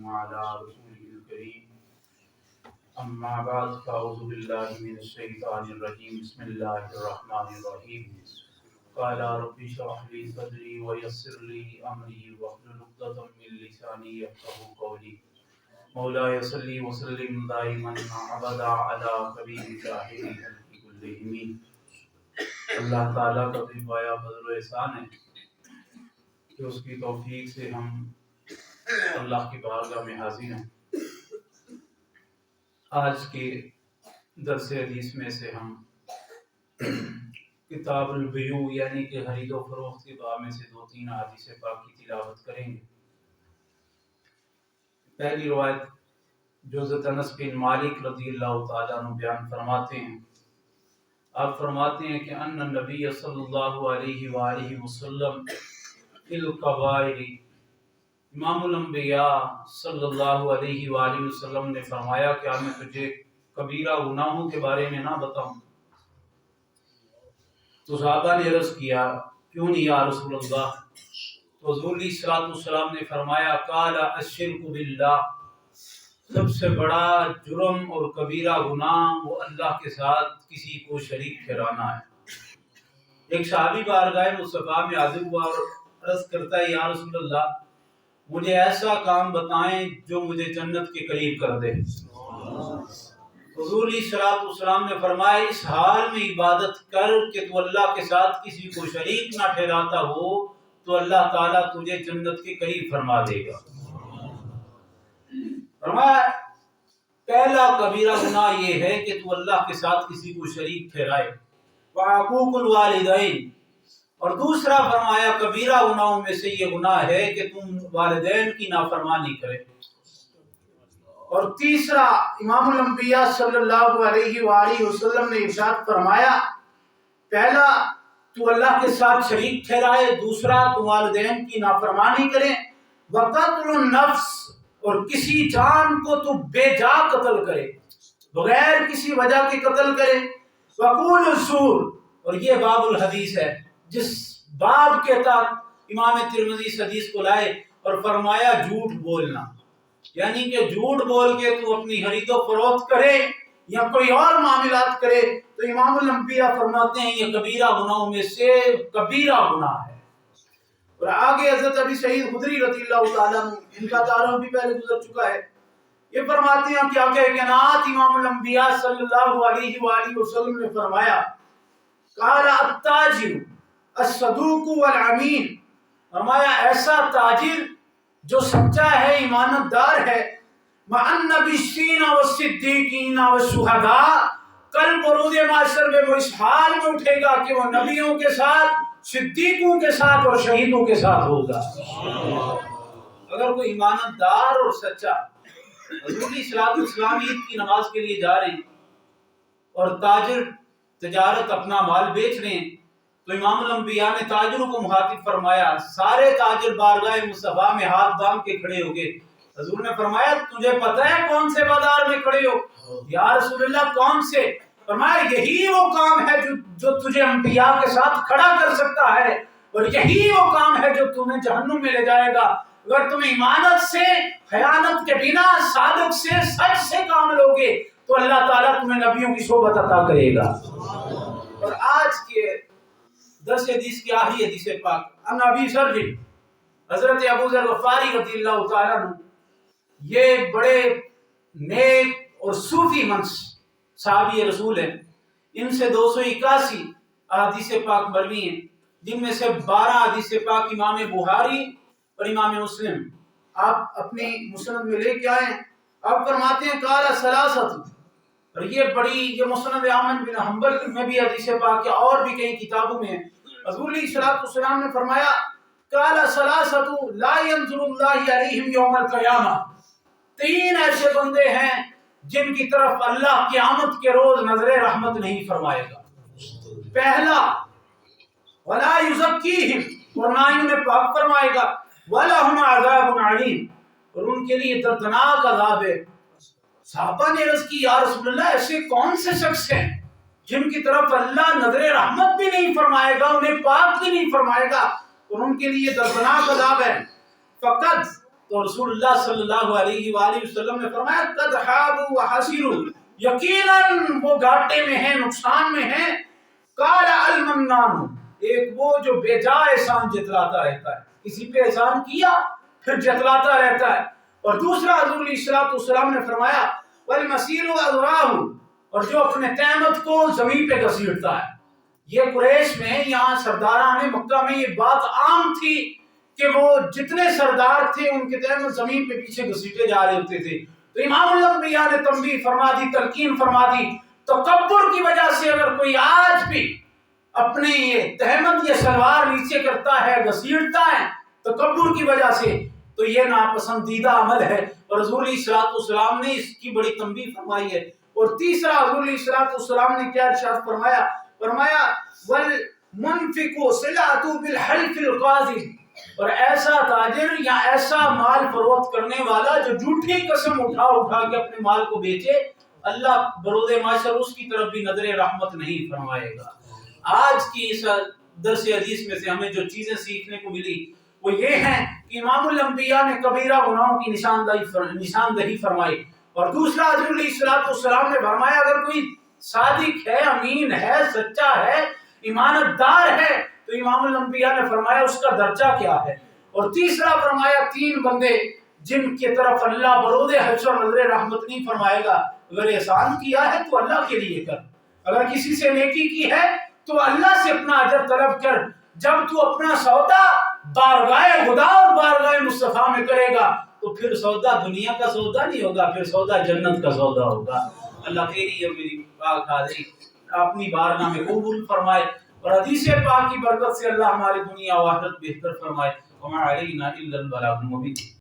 وعلى رسوله الكريم أما بعد فأعوذ بالله من الشيطان الرجيم بسم الله الرحمن الرحيم قال رب اشرح لي صدري ويسر لي أمري واحلل عقدة من لساني يفقهوا قولي مولاي صل وسلم دائما ابدا على حبيبك خير الخلق كلهم۔ اللہ تعالیٰ کا بھی بایا فضل و احسان ہے کہ اس کی توفیق سے ہم اللہ کی بارگاہ میں حاضر ہیں۔ آج کے درس حدیث میں سے ہم کتاب البیوع یعنی کہ خرید و فروخت کے باب میں سے 2-3 احادیث پاک کی تلاوت کریں گے۔ پہلی روایت جو حضرت انس بن مالک رضی اللہ تعالیٰ عنہ بیان فرماتے ہیں، آپ فرماتے ہیں کہ ان النبی صلی اللہ علیہ وآلہ وسلم فی القبائر، امام الانبیاء صلی اللہ علیہ وآلہ وسلم نے فرمایا کہ میں تجھے کبیرہ گناہوں کے بارے میں نہ بتاؤں؟ تو صحابہ نے عرض کیا کیوں نہیں یا رسول اللہ؟ تو حضور علیہ الصلوۃ والسلام نے فرمایا قال الشرک باللہ، سب سے بڑا جرم اور کبیرہ گناہ وہ اللہ کے ساتھ کسی کو شریک ٹھہرانا ہے۔ ایک صحابی بارگاہ مصطفیٰ میں حاضر ہوا اور عرض کرتا ہے یا رسول اللہ مجھے ایسا کام بتائیں جو مجھے جنت کے قریب کر دے۔ حضور علیہ الصلوۃ والسلام نے فرمایا اس حال میں عبادت کر کہ تو اللہ کے ساتھ کسی کو شریک نہ ٹھہراتا ہو تو اللہ تعالیٰ تجھے جنت کے قریب فرما دے گا۔ فرمایا پہلا کبیرہ گناہ یہ ہے کہ تو اللہ کے ساتھ کسی کو شریک ٹھہرائے، وعقوق الوالدین، اور دوسرا فرمایا کبیرہ گناہوں میں سے یہ گناہ ہے کہ تم والدین کی نافرمانی کرے، اور تیسرا امام الانبیاء صلی اللہ علیہ وآلہ وسلم نے ارشاد فرمایا پہلا تو اللہ کے ساتھ شریک ٹھہرائے، دوسرا تو والدین کی نافرمانی کرے، وقتل النفس، اور کسی جان کو تو بے جا قتل کرے، بغیر کسی وجہ کے قتل کرے، وقول الزور، اور یہ باب الحدیث ہے جس باب کے تحت امام ترمذی اس حدیث کو لائے اور فرمایا جھوٹ بولنا، یعنی کہ جھوٹ بول کے تو اپنی خرید و فروخت کرے یا کوئی اور معاملات کرے تو امام الانبیاء فرماتے ہیں یہ کبیرہ گناہوں میں سے کبیرہ گناہ ہے۔ اور آگے حضرت ابی سعید خدری رضی اللہ تعالیٰ عنہ، ان کا تعارف بھی پہلے گزر چکا ہے، یہ فرماتے ہیں کیا کہ کائنات امام الانبیاء صلی اللہ علیہ وآلہ وسلم نے فرمایا قال التاجر الصدوق والامین، فرمایا ایسا تاجر جو سچا ہے ایمانت دار ہے، مع النبیین والصدیقین والشہداء، کل بروز محشر میں وہ اس حال میں اٹھے گا کہ وہ نبیوں کے ساتھ، صدیقوں کے ساتھ اور شہیدوں کے ساتھ ہوگا۔ اگر کوئی ایمانت دار اور سچا حضور علیہ الصلوۃ والسلام عید کی نماز کے لیے جا رہے ہیں اور تاجر تجارت اپنا مال بیچ رہے ہیں تو امام الانبیاء نے تاجروں کو مخاطب فرمایا، سارے تاجر بارگاہ مصطفیٰ میں ہاتھ باندھ کے کھڑے ہو گئے۔ حضور نے فرمایا تجھے پتہ ہے کون سے بازار میں کھڑے ہو؟ یا رسول اللہ کون سے؟ فرمایا یہی وہ کام ہے جو تجھے انبیاء کے ساتھ کھڑا کر سکتا ہے، اور یہی وہ کام ہے جو تمہیں جہنم میں لے جائے گا۔ اگر تم ایمانت سے، خیانت کے بنا، صادق سے، سچ سے کام لوگے تو اللہ تعالیٰ تمہیں نبیوں کی صحبت عطا کرے گا۔ اور آج کے درس حدیث کی آخری حدیث پاک ان ابی ذر، حضرت ابو ذر غفاری رضی اللہ تعالیٰ عنہ، یہ بڑے نیک اور صوفی منس صحابی رسول ہیں، ان سے 281 احادیث پاک مروی ہیں، جن میں سے 12 حدیث پاک امام بخاری اور امام مسلم آپ اپنی مسند میں لے کے آئے ہیں۔ آپ فرماتے ہیں قال ثلاثۃ، اور یہ مسند احمد بن حنبل میں بھی حدیث پاک کے اور بھی کئی کتابوں میں ہے۔ حضور علیہ الصلوۃ والسلام نے فرمایا قال ثلاثۃ لا ينظر اللہ علیہم یوم القیامہ، 3 ایسے بندے ہیں جن کی طرف اللہ قیامت کے روز نظر رحمت نہیں فرمائے گا۔ پہلا ولا یزکیہم، اور نہ ہی انہیں پاک فرمائے گا، ولہم عذاب علیم، اور ان کے لیے دردناک عذاب ہے۔ صحابہ نے عرض کی یا رسول اللہ ایسے کون سے شخص ہیں جن کی طرف اللہ نظر رحمت بھی نہیں فرمائے گا، انہیں پاک بھی نہیں فرمائے گا اور ان کے لیے دردناک عذاب ہے؟ فقط تو رسول اللہ صلی اللہ علیہ وآلہ وسلم نے فرمایا قد حابوا وحسروا، یقیناً وہ گھاٹے میں ہیں، نقصان میں ہیں۔ قال المنان، ایک وہ جو بے جا احسان جتلاتا رہتا ہے، کسی پہ احسان کیا پھر جتلاتا رہتا ہے۔ اور دوسرا حضور علیہ الصلوۃ والسلام نے فرمایا والمسیل اذراہ، اور جو اپنے تہمت کو زمین پہ گھسیٹتا ہے۔ یہ قریش میں، یہاں سرداران مکہ میں یہ بات عام تھی کہ وہ جتنے سردار تھے ان کے تہمت زمین پہ پیچھے گھسیٹے جا رہے ہوتے تھے۔ تو امام الانبیاء نے تنبیہ فرما دی، تلقین فرما دی، تکبر کی وجہ سے اگر کوئی آج بھی اپنے یہ تہمت یا سلوار نیچے کرتا ہے، گھسیٹتا ہے تکبر کی وجہ سے، تو یہ ناپسندیدہ عمل ہے، اور حضور علیہ الصلوۃ والسلام نے اس کی بڑی تنبیہ فرمائی ہے۔ اور تیسرا حضور علیہ الصلوۃ والسلام نے کیا ارشاد فرمایا؟ فرمایا والمنفق سلعة بالحلف القاذب، اور ایسا تاجر یا ایسا مال فروخت کرنے والا جو جھوٹی قسم اٹھا اٹھا کے اپنے مال کو بیچے، اللہ بروز محشر اس کی طرف بھی نظر رحمت نہیں فرمائے گا۔ آج کی اس درس حدیث میں سے ہمیں جو چیزیں سیکھنے کو ملی وہ یہ ہیں کہ امام الانبیاء نے کبیرہ گناہوں کی نشاندہی فرمائی، اور دوسرا حضور علیہ الصلوۃ والسلام نے فرمایا اگر کوئی صادق ہے، امین ہے، سچا ہے، ایمانت دار ہے، تو امام الانبیاء نے فرمایا اس کا درجہ کیا ہے۔ اور تیسرا فرمایا تین بندے جن کی طرف اللہ بروز حشر نظر رحمت نہیں فرمائے گا، اگر احسان کیا ہے تو اللہ کے لیے کر، اگر کسی سے نیکی کی ہے تو اللہ سے اپنا اجر طلب کر۔ جب تو اپنا سودا بارگاہ خدا اور بارگاہ مصطفیٰ میں کرے گا تو پھر سودا دنیا کا سودا نہیں ہوگا، پھر سودا جنت کا سودا ہوگا۔ اللہ تیری اور میری پاک حاضری اپنی بارگاہ میں قبول فرمائے، اور حدیث پاک کی برکت سے اللہ ہماری دنیا و آخرت بہتر فرمائے۔ وما علینا الا البلاغ المبین۔